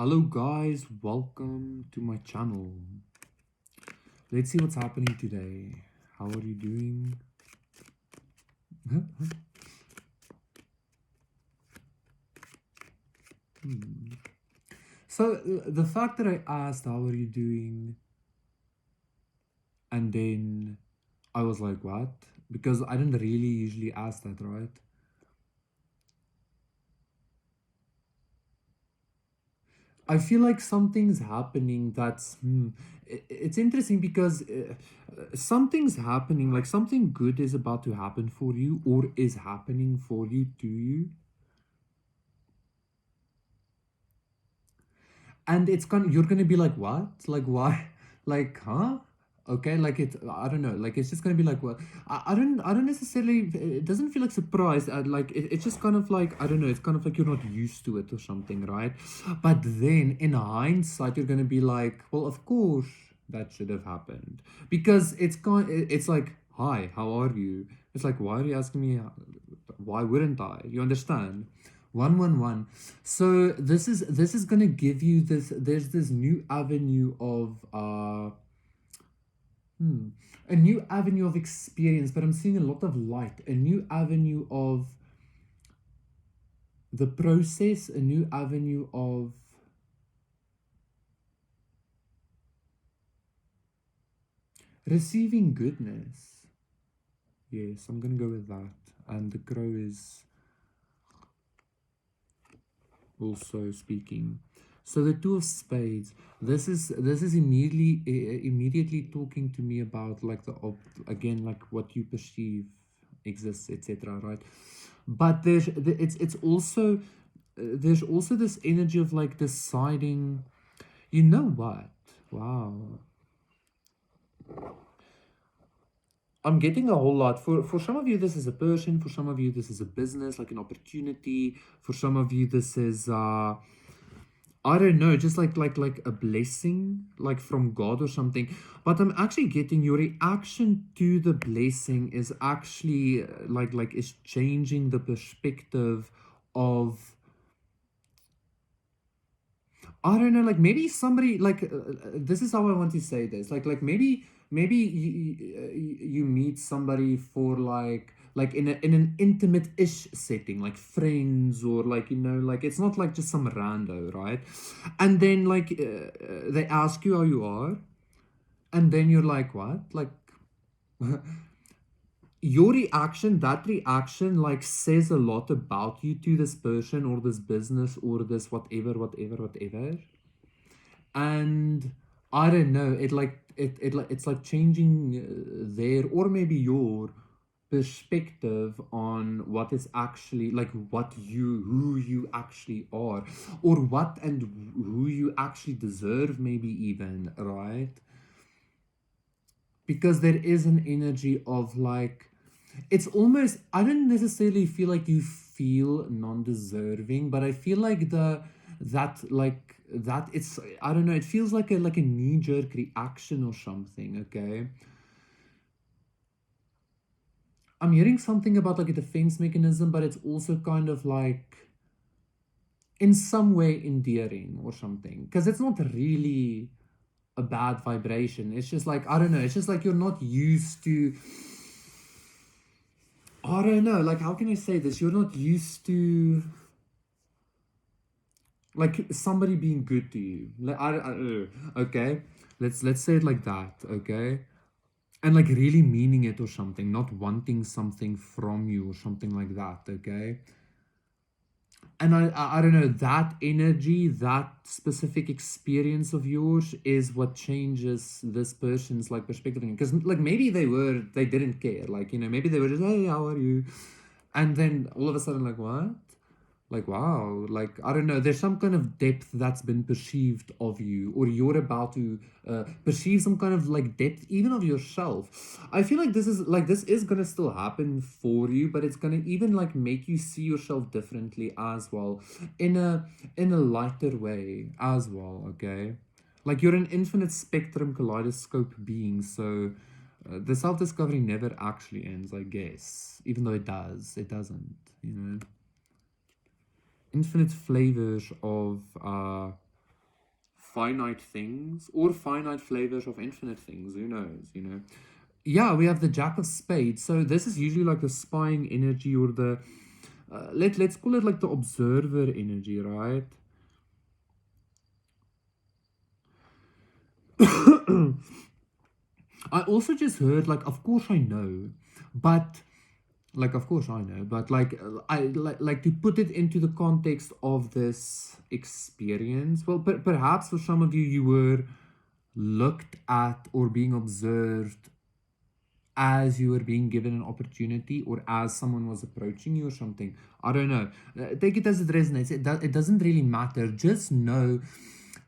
Hello guys, welcome to my channel. Let's see what's happening today. How are you doing? So the fact that I asked how are you doing and then I was like what? Because I didn't really usually ask that, right? I feel like something's happening that's it's interesting because something's happening, like something good is about to happen for you or is happening for you to you, and it's gonna you're gonna be like what, like why, like huh, okay, like it I don't know, like it's just gonna be like what, I don't necessarily, it doesn't feel like surprised, like it's just kind of like I don't know, it's kind of like you're not used to it or something, right? But then in hindsight you're gonna be like, well, of course that should have happened, because it's like, hi, how are you? It's like, why are you asking me, why wouldn't I, you understand? 111. So this is gonna give you this, there's this new avenue of a new avenue of experience, but I'm seeing a lot of light, a new avenue of the process, a new avenue of receiving goodness. Yes, I'm gonna go with that. And the crow is also speaking. So the two of spades. This is immediately talking to me about like again, like what you perceive exists, etc. Right? But it's also there's also this energy of like deciding. You know what? Wow. I'm getting a whole lot. For some of you, this is a person. For some of you, this is a business, like an opportunity. For some of you, this is I don't know, just like a blessing, like from God or something. But I'm actually getting your reaction to the blessing is actually like is changing the perspective of, I don't know, like maybe somebody like this is how I want to say this. Like maybe you meet somebody for like in an intimate-ish setting, like friends, or like, you know, like it's not like just some rando, right? And then like they ask you how you are, and then you're like, what? Like your reaction, that reaction like says a lot about you to this person or this business or this whatever. And I don't know, it's like changing their, or maybe your perspective on what is actually like what you, who you actually are, or what and who you actually deserve, maybe even, right? Because there is an energy of like, it's almost, I don't necessarily feel like you feel non-deserving, but I feel like that it's, I don't know, it feels like a knee-jerk reaction or something. Okay, I'm hearing something about like a defense mechanism, but it's also kind of like in some way endearing or something, because it's not really a bad vibration. It's just like, I don't know, it's just like you're not used to, I don't know, like how can I say this? You're not used to like somebody being good to you. Like okay, let's say it like that, okay? And like really meaning it or something, not wanting something from you or something like that, okay? And I don't know, that energy, that specific experience of yours is what changes this person's like perspective. Because like maybe they didn't care, like, you know, maybe they were just, hey, how are you? And then all of a sudden, like, what? Like, wow, like, I don't know, there's some kind of depth that's been perceived of you, or you're about to perceive some kind of like depth even of yourself. I feel like this is gonna still happen for you, but it's gonna even like make you see yourself differently as well, in a lighter way as well, okay? Like you're an infinite spectrum kaleidoscope being, so the self-discovery never actually ends, I guess, even though it doesn't, you know. Infinite flavors of finite things or finite flavors of infinite things. Who knows, you know? Yeah, we have the Jack of Spades. So this is usually like the spying energy or the let's call it like the observer energy, right? I also just heard like, of course I know, but like of course I know, but I like to put it into the context of this experience. Well, perhaps for some of you, you were looked at or being observed as you were being given an opportunity or as someone was approaching you or something. I don't know. Take it as it resonates. It doesn't really matter. Just know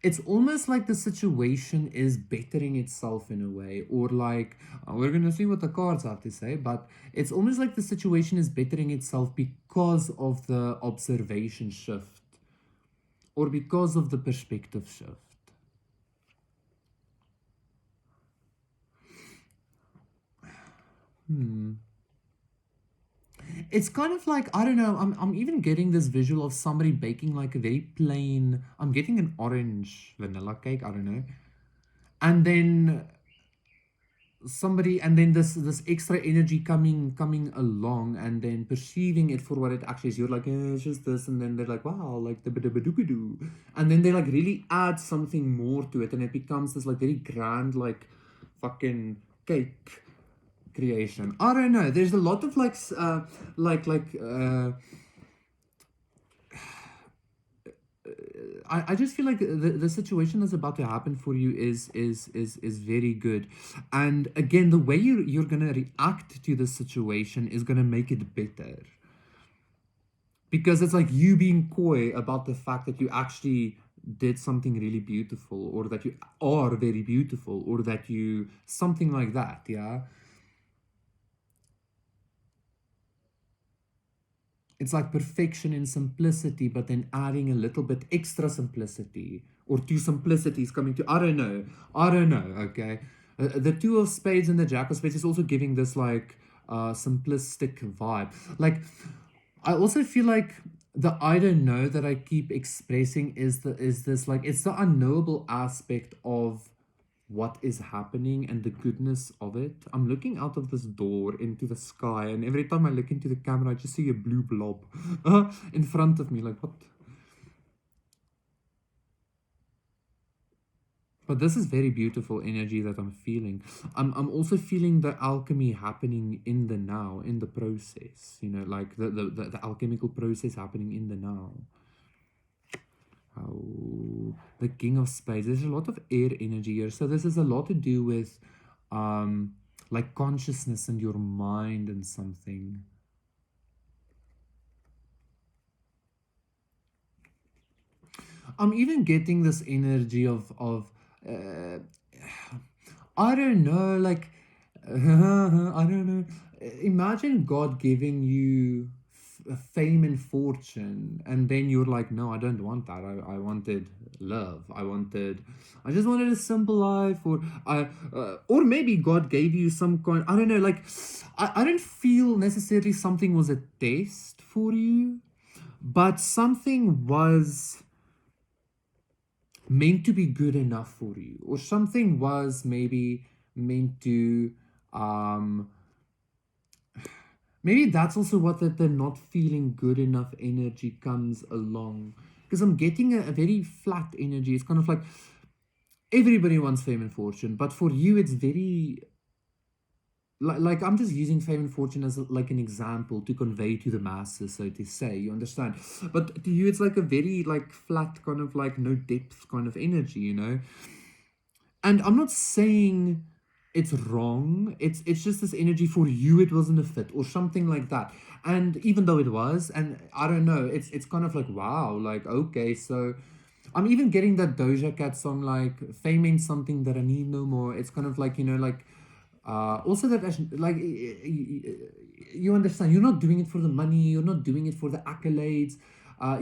it's almost like the situation is bettering itself in a way, or like we're gonna see what the cards have to say, but it's almost like the situation is bettering itself because of the observation shift or because of the perspective shift. Hmm. It's kind of like, I don't know, I'm even getting this visual of somebody baking like a very plain, I'm getting an orange vanilla cake, I don't know. And then somebody, and then this extra energy coming along and then perceiving it for what it actually is. You're like, it's just this, and then they're like, wow, like the doo, and then they like really add something more to it, and it becomes this like very grand like fucking cake creation. I don't know. There's a lot of like like I just feel like the situation that's about to happen for you is very good, and again, the way you're gonna react to the situation is gonna make it better, because it's like you being coy about the fact that you actually did something really beautiful, or that you are very beautiful, or that you something like that. Yeah, it's like perfection in simplicity, but then adding a little bit extra simplicity, or two simplicities coming to, I don't know, okay? The Two of Spades and the Jack of Spades is also giving this like simplistic vibe. Like, I also feel like the I don't know that I keep expressing is this like, it's the unknowable aspect of what is happening and the goodness of it. I'm looking out of this door into the sky, and every time I look into the camera, I just see a blue blob in front of me. Like, what? But this is very beautiful energy that I'm feeling. I'm also feeling the alchemy happening in the now, in the process. You know, like the alchemical process happening in the now. Oh, the King of Spades. There's a lot of air energy here. So this is a lot to do with like consciousness and your mind and something. I'm even getting this energy of uh, I don't know, like I don't know. Imagine God giving you fame and fortune, and then you're like, no, I don't want that. I wanted love. I just wanted a simple life, or maybe God gave you some kind. I don't know. Like, I don't feel necessarily something was a test for you, but something was meant to be good enough for you, or something was maybe meant to um maybe that's also what the not feeling good enough energy comes along, because I'm getting a very flat energy. It's kind of like everybody wants fame and fortune, but for you it's very like I'm just using fame and fortune as like an example to convey to the masses, so to say, you understand? But to you it's like a very like flat kind of like no depth kind of energy, you know? And I'm not saying it's wrong. It's just this energy for you. It wasn't a fit or something like that. And even though it was, and I don't know, it's kind of like wow, like okay, so I'm even getting that Doja Cat song like "Fame ain't something that I need no more." It's kind of like like also that like you understand, you're not doing it for the money, you're not doing it for the accolades,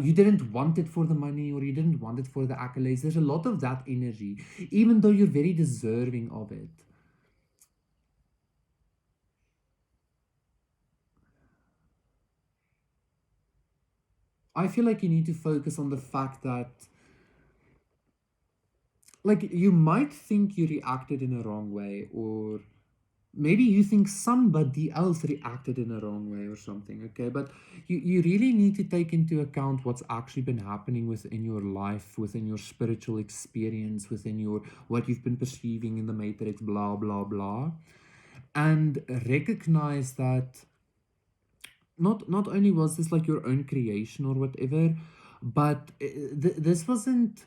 you didn't want it for the money, or you didn't want it for the accolades. There's a lot of that energy, even though you're very deserving of it. I feel like you need to focus on the fact that like you might think you reacted in a wrong way, or maybe you think somebody else reacted in a wrong way or something, okay? But you really need to take into account what's actually been happening within your life, within your spiritual experience, within your what you've been perceiving in the matrix, blah blah blah, and recognize that not only was this like your own creation or whatever, but this wasn't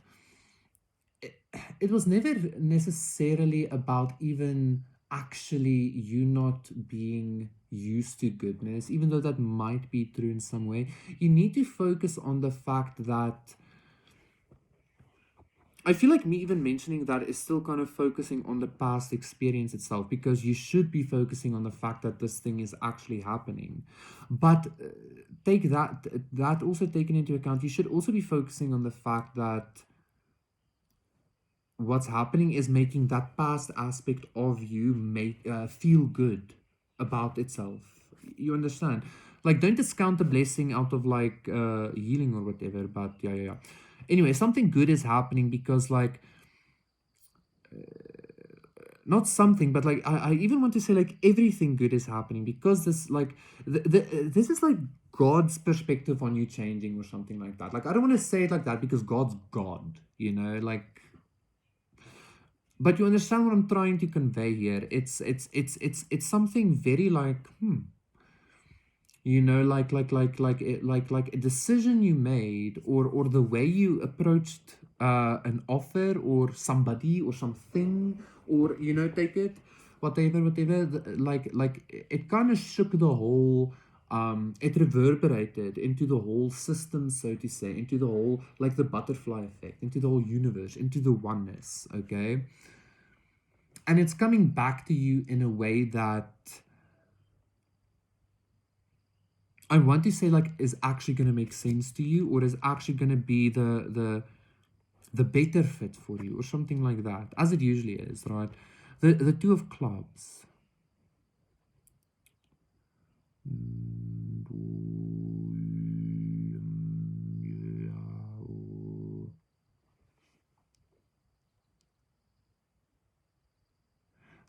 it was never necessarily about even actually you not being used to goodness, even though that might be true in some way. You need to focus on the fact that I feel like me even mentioning that is still kind of focusing on the past experience itself, because you should be focusing on the fact that this thing is actually happening. But take that also taken into account, you should also be focusing on the fact that what's happening is making that past aspect of you make feel good about itself. You understand? Like, don't discount the blessing out of like healing or whatever. But yeah. Anyway, something good is happening because like not something, but like I even want to say like everything good is happening because this like this is like God's perspective on you changing or something like that. Like I don't want to say it like that because God's God, you know, like, but you understand what I'm trying to convey here. It's something very like you know, like a decision you made, or the way you approached an offer or somebody or something, or you know, take it whatever like it kind of shook the whole it reverberated into the whole system, so to say, into the whole, like the butterfly effect, into the whole universe, into the oneness, okay? And it's coming back to you in a way that I want to say like is actually going to make sense to you, or is actually going to be the better fit for you, or something like that, as it usually is, right? The two of clubs.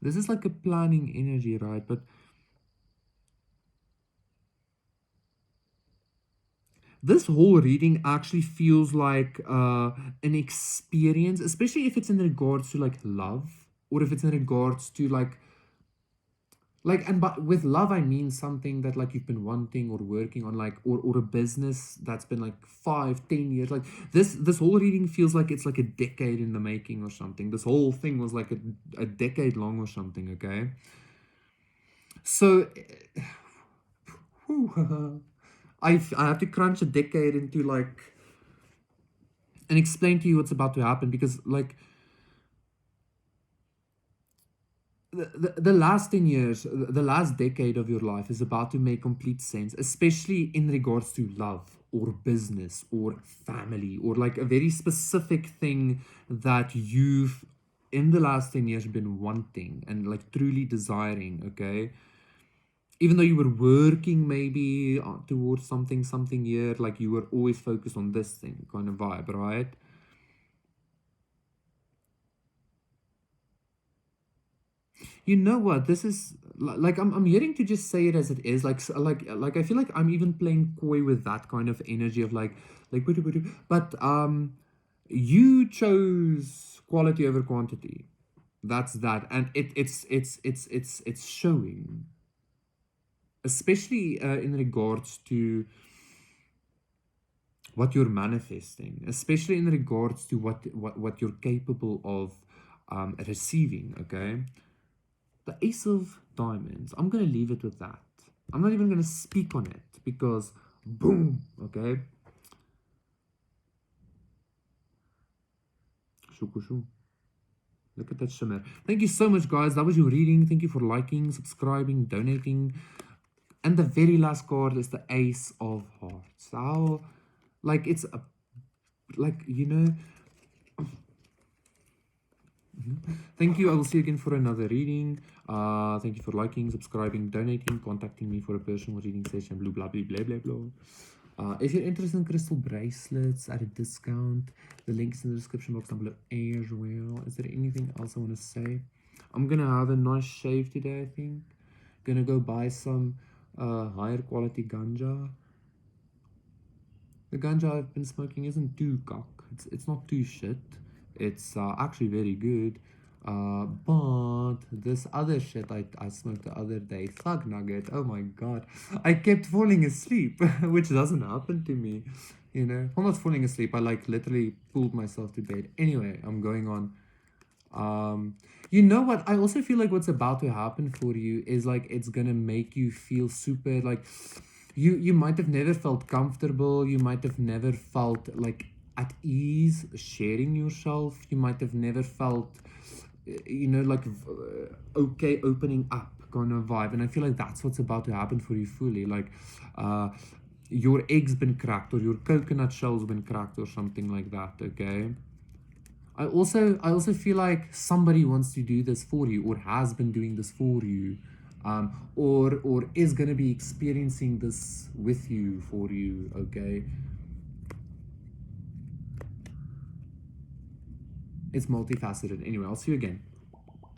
This is like a planning energy, right? But this whole reading actually feels like an experience, especially if it's in regards to like love, or if it's in regards to like, and but with love I mean something that like you've been wanting or working on, like, or a business that's been like 5-10 years. Like this whole reading feels like it's like a decade in the making or something. This whole thing was like a decade long or something, okay? So I have to crunch a decade into like and explain to you what's about to happen, because like the last 10 years, the last decade of your life is about to make complete sense, especially in regards to love or business or family, or like a very specific thing that you've in the last 10 years been wanting and like truly desiring, okay? Even though you were working maybe towards something here, like you were always focused on this thing kind of vibe, right? You know what? This is like I'm hearing to just say it as it is. Like like I feel like I'm even playing coy with that kind of energy of like but you chose quality over quantity. That's that, and it's showing, especially in regards to what you're manifesting, especially in regards to what you're capable of receiving. Okay. The Ace of Diamonds. I'm going to leave it with that. I'm not even going to speak on it because, boom, okay? Shukushu. Look at that shimmer. Thank you so much, guys. That was your reading. Thank you for liking, subscribing, donating. And the very last card is the Ace of Hearts. How, like, it's a, like, you know. Thank you. I will see you again for another reading. Thank you for liking, subscribing, donating, contacting me for a personal reading session, blah, blah, blah, blah, blah, blah. If you're interested in crystal bracelets at a discount, the link is in the description box down below as well. Is there anything else I want to say? I'm gonna have a nice shave today, I think. Gonna go buy some higher quality ganja. The ganja I've been smoking isn't too cock. It's not too shit. It's actually very good. But this other shit I smoked the other day, thug nugget. Oh my god, I kept falling asleep, which doesn't happen to me. You know, I'm not falling asleep. I like literally pulled myself to bed. Anyway, I'm going on. You know what? I also feel like what's about to happen for you is like it's gonna make you feel super like you might have never felt comfortable, you might have never felt like at ease sharing yourself, you might have never felt you know like okay opening up kind of vibe, and I feel like that's what's about to happen for you fully. Like uh your egg's been cracked or your coconut shell's been cracked or something like that, okay? I also feel like somebody wants to do this for you or has been doing this for you, or is gonna be experiencing this with you for you. Okay, it's multifaceted. Anyway, I'll see you again.